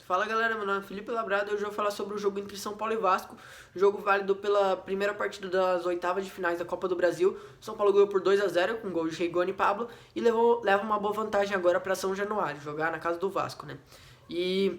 Fala galera, meu nome é Felipe Labrado e hoje eu vou falar sobre o jogo entre São Paulo e Vasco, jogo válido pela primeira partida das oitavas de finais da Copa do Brasil. São Paulo ganhou por 2-0 com gol de Rigoni e Pablo e leva uma boa vantagem agora para São Januário, jogar na casa do Vasco, né? E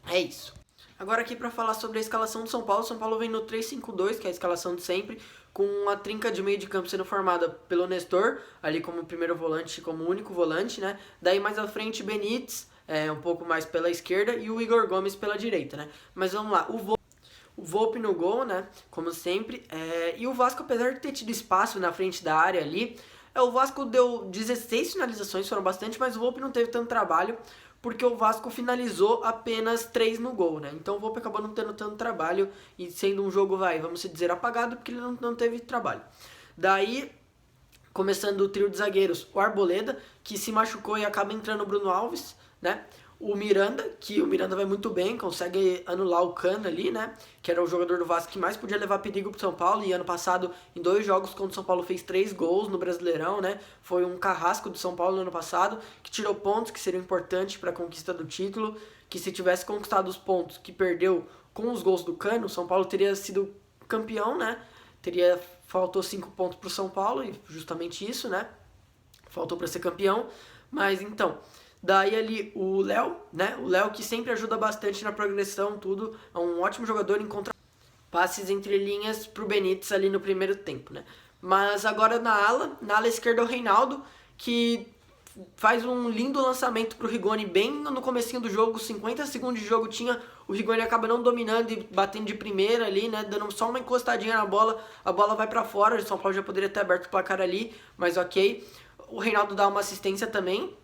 é isso. Agora aqui para falar sobre a escalação do São Paulo. São Paulo vem no 3-5-2, que é a escalação de sempre, com a trinca de meio de campo sendo formada pelo Nestor, ali como primeiro volante, como único volante, né? Daí mais à frente Benítez, um pouco mais pela esquerda, e o Igor Gomes pela direita, né? Mas vamos lá, o Volpi no gol, né? Como sempre. E o Vasco, apesar de ter tido espaço na frente da área ali, o Vasco deu 16 finalizações, foram bastante, mas o Volpi não teve tanto trabalho, porque o Vasco finalizou apenas 3 no gol, né? Então o Volpi acabou não tendo tanto trabalho e sendo um jogo, vamos dizer, apagado, porque ele não teve trabalho. Daí, começando o trio de zagueiros, o Arboleda, que se machucou e acaba entrando o Bruno Alves, né? O Miranda, que o Miranda vai muito bem, consegue anular o Cano ali, né? Que era o jogador do Vasco que mais podia levar perigo pro São Paulo. E ano passado, em 2 jogos, quando o São Paulo fez 3 gols no Brasileirão, né? Foi um carrasco do São Paulo no ano passado, que tirou pontos que seriam importantes para a conquista do título. Que se tivesse conquistado os pontos que perdeu com os gols do Cano, o São Paulo teria sido campeão, né? Faltou 5 pontos pro São Paulo, e justamente isso, né? Faltou para ser campeão. Mas então, daí ali o Léo, né? O Léo que sempre ajuda bastante na progressão, tudo. É um ótimo jogador, encontra passes entre linhas pro Benítez ali no primeiro tempo, né? Mas agora na ala esquerda o Reinaldo, que faz um lindo lançamento pro Rigoni bem no comecinho do jogo, 50 segundos de jogo tinha, o Rigoni acaba não dominando e batendo de primeira ali, né, dando só uma encostadinha na bola, a bola vai pra fora, o São Paulo já poderia ter aberto o placar ali, mas ok. O Reinaldo dá uma assistência também,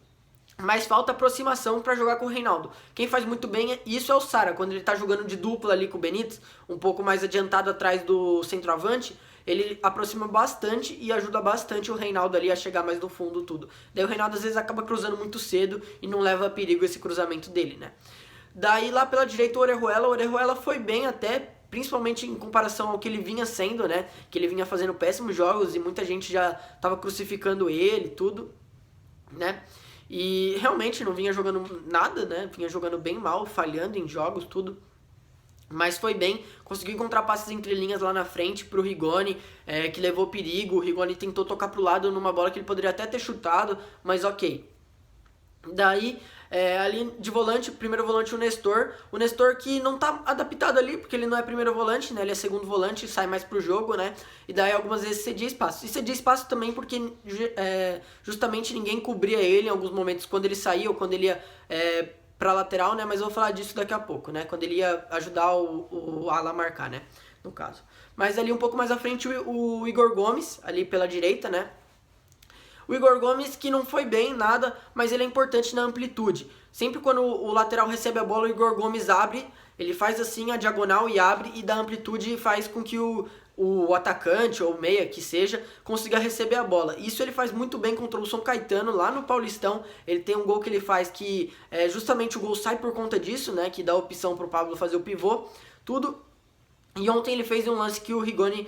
mas falta aproximação para jogar com o Reinaldo. Quem faz muito bem isso é o Sara, quando ele tá jogando de dupla ali com o Benítez, um pouco mais adiantado atrás do centroavante, ele aproxima bastante e ajuda bastante o Reinaldo ali a chegar mais no fundo tudo. Daí o Reinaldo às vezes acaba cruzando muito cedo e não leva a perigo esse cruzamento dele, né? Daí lá pela direita o Orejuela foi bem até, principalmente em comparação ao que ele vinha sendo, né? Que ele vinha fazendo péssimos jogos e muita gente já tava crucificando ele, tudo, né? E realmente não vinha jogando nada, né? Vinha jogando bem mal, falhando em jogos, tudo. Mas foi bem, conseguiu encontrar passes entre linhas lá na frente pro Rigoni, que levou perigo. O Rigoni tentou tocar pro lado numa bola que ele poderia até ter chutado, mas ok. Daí, ali de volante, primeiro volante o Nestor que não tá adaptado ali, porque ele não é primeiro volante, né, ele é segundo volante, sai mais pro jogo, né, e daí algumas vezes cedia espaço. E cedia espaço também porque justamente ninguém cobria ele em alguns momentos, quando ele saía ou quando ele ia pra lateral, né, mas eu vou falar disso daqui a pouco, né, quando ele ia ajudar o ala a marcar, né, no caso. Mas ali um pouco mais à frente o Igor Gomes, ali pela direita, né. O Igor Gomes que não foi bem, nada, mas ele é importante na amplitude. Sempre quando o lateral recebe a bola, o Igor Gomes abre, ele faz assim a diagonal e abre e dá amplitude e faz com que o atacante ou meia que seja consiga receber a bola. Isso ele faz muito bem contra o São Caetano lá no Paulistão. Ele tem um gol que ele faz que justamente o gol sai por conta disso, né, que dá a opção pro Pablo fazer o pivô, tudo. E ontem ele fez um lance que o Rigoni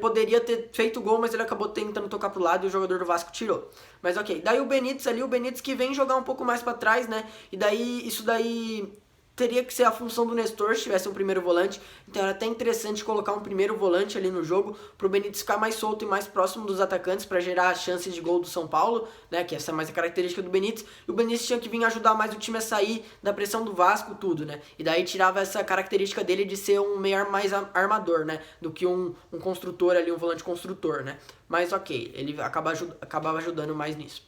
poderia ter feito o gol, mas ele acabou tentando tocar pro lado e o jogador do Vasco tirou. Mas ok, daí o Benítez que vem jogar um pouco mais pra trás, né? E daí, isso daí teria que ser a função do Nestor se tivesse um primeiro volante. Então era até interessante colocar um primeiro volante ali no jogo pro Benítez ficar mais solto e mais próximo dos atacantes para gerar chances de gol do São Paulo, né? Que essa é mais a característica do Benítez. E o Benítez tinha que vir ajudar mais o time a sair da pressão do Vasco, tudo, né? E daí tirava essa característica dele de ser um meio mais armador, né? Do que um construtor ali, um volante construtor, né? Mas ok, ele acabava ajudando mais nisso.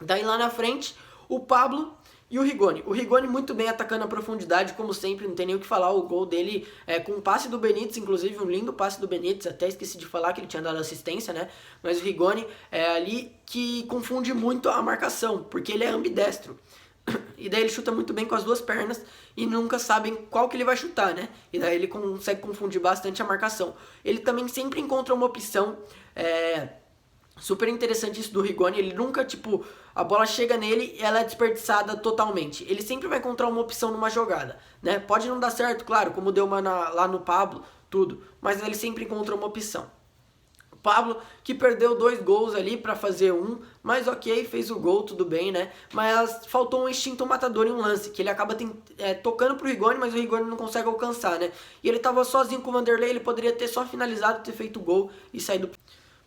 Daí lá na frente, o Pablo e o Rigoni muito bem atacando a profundidade, como sempre, não tem nem o que falar. O gol dele com um passe do Benítez, inclusive um lindo passe do Benítez, até esqueci de falar que ele tinha dado assistência, né? Mas o Rigoni é ali que confunde muito a marcação, porque ele é ambidestro. E daí ele chuta muito bem com as duas pernas e nunca sabem qual que ele vai chutar, né? E daí ele consegue confundir bastante a marcação. Ele também sempre encontra uma opção. Super interessante isso do Rigoni, ele nunca, a bola chega nele e ela é desperdiçada totalmente. Ele sempre vai encontrar uma opção numa jogada, né? Pode não dar certo, claro, como deu uma lá no Pablo, tudo, mas ele sempre encontra uma opção. Pablo, que perdeu 2 gols ali pra fazer um, mas ok, fez o gol, tudo bem, né? Mas faltou um instinto matador em um lance, que ele acaba tocando pro Rigoni, mas o Rigoni não consegue alcançar, né? E ele tava sozinho com o Vanderlei, ele poderia ter só finalizado, ter feito o gol e saído.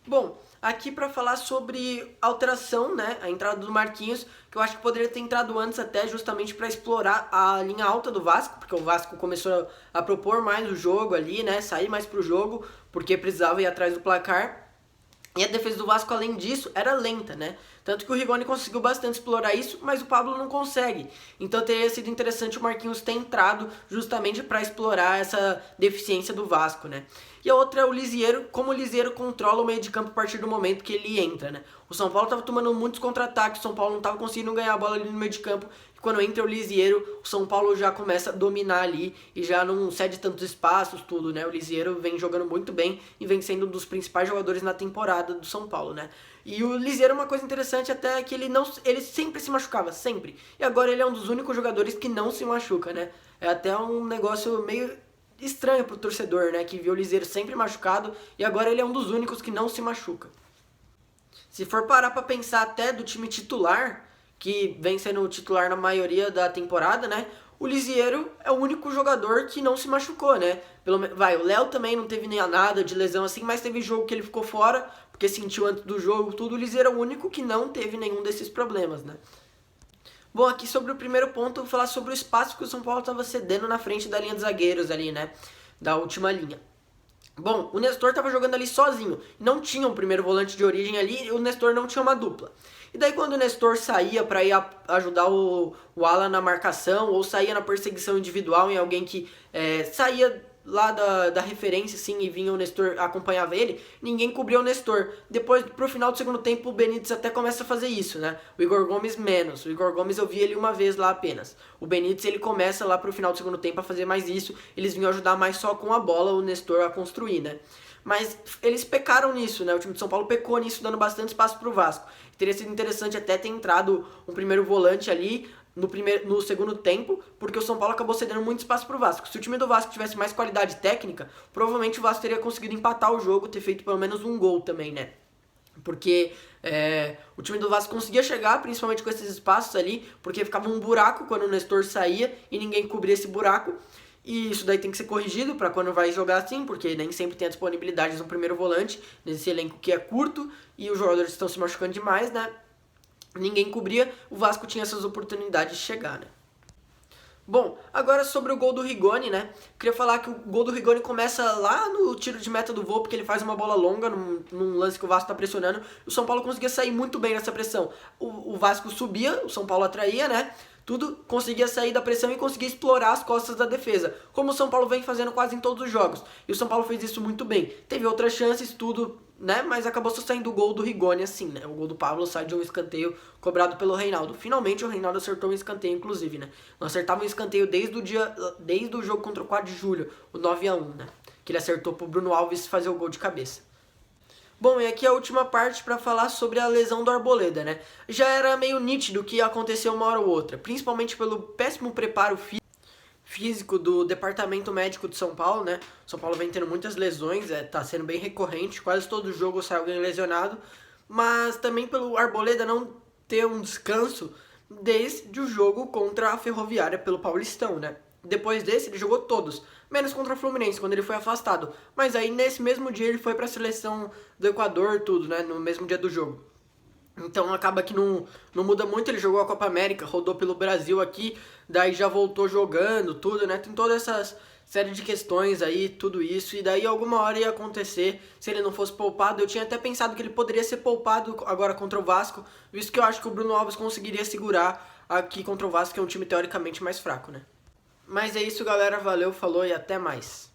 Bom, aqui para falar sobre alteração, né, a entrada do Marquinhos, que eu acho que poderia ter entrado antes até justamente para explorar a linha alta do Vasco, porque o Vasco começou a propor mais o jogo ali, né, sair mais pro jogo, porque precisava ir atrás do placar. E a defesa do Vasco, além disso, era lenta, né? Tanto que o Rigoni conseguiu bastante explorar isso, mas o Pablo não consegue. Então teria sido interessante o Marquinhos ter entrado justamente para explorar essa deficiência do Vasco, né? E a outra é o Lisieiro, como o Lisieiro controla o meio de campo a partir do momento que ele entra, né? O São Paulo estava tomando muitos contra-ataques, o São Paulo não estava conseguindo ganhar a bola ali no meio de campo. E quando entra o Lisieiro, o São Paulo já começa a dominar ali e já não cede tantos espaços, tudo, né? O Lisieiro vem jogando muito bem e vem sendo um dos principais jogadores na temporada do São Paulo, né? E o Lisieiro, uma coisa interessante até é que ele sempre se machucava, sempre. E agora ele é um dos únicos jogadores que não se machuca, né? É até um negócio meio estranho pro torcedor, né? Que viu o Lisieiro sempre machucado e agora ele é um dos únicos que não se machuca. Se for parar pra pensar até do time titular, que vem sendo o titular na maioria da temporada, né? O Lisieiro é o único jogador que não se machucou, né? O Léo também não teve nem nada de lesão assim, mas teve jogo que ele ficou fora, porque sentiu antes do jogo tudo. O Lisieiro é o único que não teve nenhum desses problemas, né? Bom, aqui sobre o primeiro ponto, eu vou falar sobre o espaço que o São Paulo estava cedendo na frente da linha de zagueiros ali, né? Da última linha. Bom, o Nestor estava jogando ali sozinho, não tinha um primeiro volante de origem ali, e o Nestor não tinha uma dupla. E daí quando o Nestor saía para ir ajudar o Alan na marcação, ou saía na perseguição individual em alguém que saía lá da referência assim, e vinha o Nestor, acompanhava ele, ninguém cobria o Nestor. Depois, pro final do segundo tempo, o Benítez até começa a fazer isso, né? O Igor Gomes menos. O Igor Gomes eu vi ele uma vez lá apenas. O Benítez ele começa lá pro final do segundo tempo a fazer mais isso. Eles vinham ajudar mais só com a bola o Nestor a construir, né? Mas eles pecaram nisso, né? O time de São Paulo pecou nisso, dando bastante espaço pro Vasco. Teria sido interessante até ter entrado um primeiro volante ali no segundo tempo, porque o São Paulo acabou cedendo muito espaço pro Vasco. Se o time do Vasco tivesse mais qualidade técnica, provavelmente o Vasco teria conseguido empatar o jogo, ter feito pelo menos um gol também, né? Porque o time do Vasco conseguia chegar, principalmente com esses espaços ali, porque ficava um buraco quando o Nestor saía e ninguém cobria esse buraco. E isso daí tem que ser corrigido para quando vai jogar assim, porque nem sempre tem a disponibilidade de um primeiro volante nesse elenco que é curto e os jogadores estão se machucando demais, né? Ninguém cobria, o Vasco tinha essas oportunidades de chegar, né? Bom, agora sobre o gol do Rigoni, né? Queria falar que o gol do Rigoni começa lá no tiro de meta do Vô, porque ele faz uma bola longa num lance que o Vasco tá pressionando. O São Paulo conseguia sair muito bem nessa pressão. O Vasco subia, o São Paulo atraía, né? Tudo conseguia sair da pressão e conseguia explorar as costas da defesa, como o São Paulo vem fazendo quase em todos os jogos. E o São Paulo fez isso muito bem. Teve outras chances, tudo, né? Mas acabou só saindo o gol do Rigoni assim, né? O gol do Pablo sai de um escanteio cobrado pelo Reinaldo. Finalmente o Reinaldo acertou um escanteio, inclusive, né? Não acertava um escanteio desde o jogo contra o 4 de julho, o 9-1, né? Que ele acertou pro Bruno Alves fazer o gol de cabeça. Bom, e aqui a última parte para falar sobre a lesão do Arboleda, né? Já era meio nítido que ia acontecer uma hora ou outra, principalmente pelo péssimo preparo físico do departamento médico de São Paulo, né? São Paulo vem tendo muitas lesões, tá sendo bem recorrente, quase todo jogo sai alguém lesionado, mas também pelo Arboleda não ter um descanso desde o jogo contra a Ferroviária pelo Paulistão, né? Depois desse, ele jogou todos, menos contra o Fluminense, quando ele foi afastado. Mas aí, nesse mesmo dia, ele foi para a seleção do Equador, tudo, né? No mesmo dia do jogo. Então, acaba que não muda muito. Ele jogou a Copa América, rodou pelo Brasil aqui, daí já voltou jogando, tudo, né? Tem todas essas série de questões aí, tudo isso. E daí, alguma hora ia acontecer, se ele não fosse poupado. Eu tinha até pensado que ele poderia ser poupado agora contra o Vasco, visto que eu acho que o Bruno Alves conseguiria segurar aqui contra o Vasco, que é um time teoricamente mais fraco, né? Mas é isso, galera. Valeu, falou e até mais.